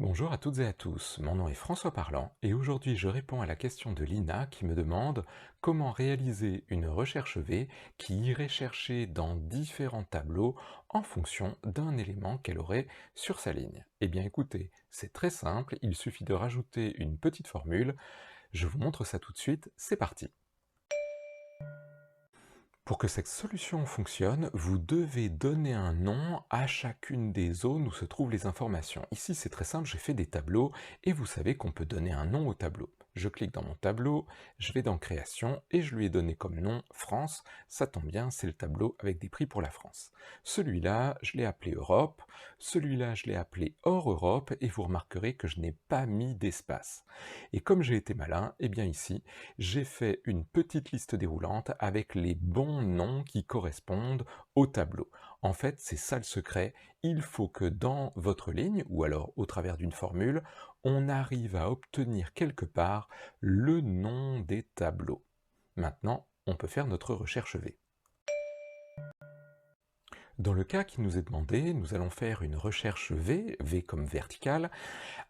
Bonjour à toutes et à tous, mon nom est François Parlant et aujourd'hui je réponds à la question de Lina qui me demande comment réaliser une recherche V qui irait chercher dans différents tableaux en fonction d'un élément qu'elle aurait sur sa ligne. Eh bien écoutez, c'est très simple, il suffit de rajouter une petite formule, je vous montre ça tout de suite, c'est parti. Pour que cette solution fonctionne, vous devez donner un nom à chacune des zones où se trouvent les informations. Ici, c'est très simple, j'ai fait des tableaux et vous savez qu'on peut donner un nom au tableau. Je clique dans mon tableau, je vais dans Création et je lui ai donné comme nom France. Ça tombe bien, c'est le tableau avec des prix pour la France. Celui-là, je l'ai appelé Europe. Celui-là, je l'ai appelé Hors Europe et vous remarquerez que je n'ai pas mis d'espace. Et comme j'ai été malin, eh bien ici, j'ai fait une petite liste déroulante avec les bons noms qui correspondent au tableau. En fait, c'est ça le secret, il faut que dans votre ligne, ou alors au travers d'une formule, on arrive à obtenir quelque part le nom des tableaux. Maintenant, on peut faire notre recherche V. Dans le cas qui nous est demandé, nous allons faire une recherche V, V comme verticale,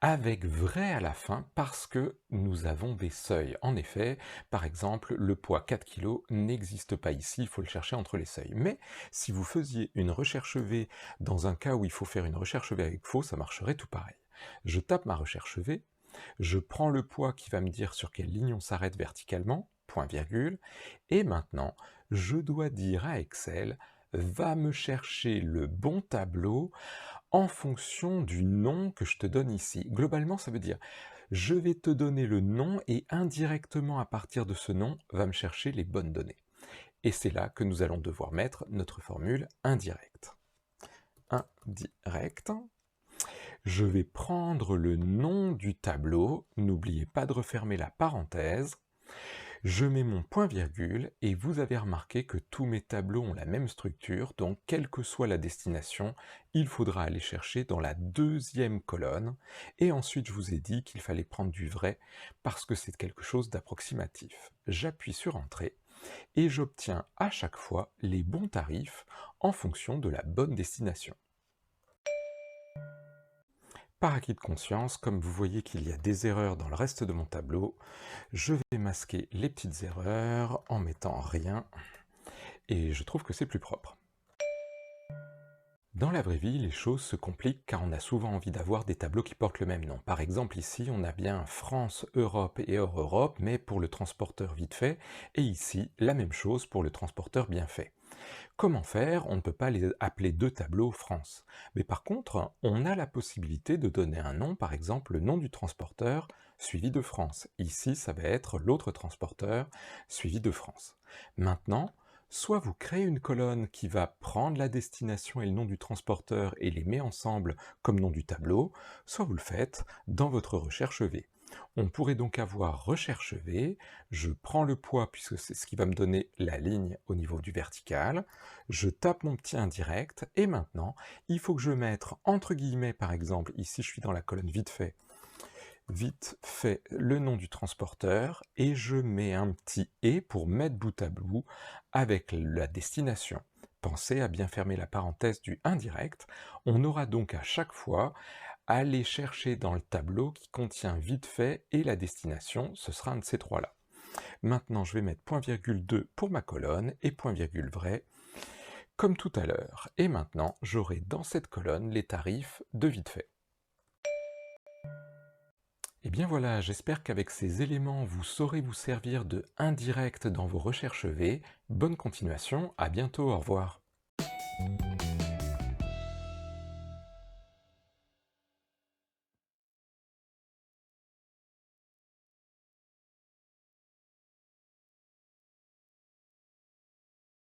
avec vrai à la fin parce que nous avons des seuils. En effet, par exemple, le poids 4 kg n'existe pas ici, il faut le chercher entre les seuils. Mais si vous faisiez une recherche V dans un cas où il faut faire une recherche V avec faux, ça marcherait tout pareil. Je tape ma recherche V, je prends le poids qui va me dire sur quelle ligne on s'arrête verticalement, point virgule, et maintenant, je dois dire à Excel, va me chercher le bon tableau en fonction du nom que je te donne ici. Globalement, ça veut dire, je vais te donner le nom et indirectement à partir de ce nom, va me chercher les bonnes données. Et c'est là que nous allons devoir mettre notre formule indirecte. Indirect. Je vais prendre le nom du tableau, n'oubliez pas de refermer la parenthèse, je mets mon point virgule et vous avez remarqué que tous mes tableaux ont la même structure, donc quelle que soit la destination, il faudra aller chercher dans la deuxième colonne, et ensuite je vous ai dit qu'il fallait prendre du vrai parce que c'est quelque chose d'approximatif. J'appuie sur Entrée et j'obtiens à chaque fois les bons tarifs en fonction de la bonne destination. Par acquis de conscience, comme vous voyez qu'il y a des erreurs dans le reste de mon tableau, je vais masquer les petites erreurs en mettant rien, et je trouve que c'est plus propre. Dans la vraie vie, les choses se compliquent car on a souvent envie d'avoir des tableaux qui portent le même nom. Par exemple ici, on a bien France, Europe et hors Europe, mais pour le transporteur vite fait, et ici, la même chose pour le transporteur bien fait. Comment faire? On ne peut pas les appeler deux tableaux France. Mais par contre, on a la possibilité de donner un nom, par exemple le nom du transporteur suivi de France. Ici, ça va être l'autre transporteur suivi de France. Maintenant, soit vous créez une colonne qui va prendre la destination et le nom du transporteur et les met ensemble comme nom du tableau, soit vous le faites dans votre recherche V. On pourrait donc avoir recherche V, je prends le poids puisque c'est ce qui va me donner la ligne au niveau du vertical, je tape mon petit indirect, et maintenant, il faut que je mette entre guillemets par exemple, ici je suis dans la colonne vite fait le nom du transporteur, et je mets un petit « et » pour mettre bout à bout avec la destination. Pensez à bien fermer la parenthèse du indirect, on aura donc à chaque fois à aller chercher dans le tableau qui contient vite fait et la destination, ce sera un de ces trois-là. Maintenant je vais mettre point virgule 2 pour ma colonne et point virgule vrai, comme tout à l'heure. Et maintenant j'aurai dans cette colonne les tarifs de vite fait. Et bien voilà, j'espère qu'avec ces éléments, vous saurez vous servir de indirect dans vos recherches V. Bonne continuation, à bientôt, au revoir.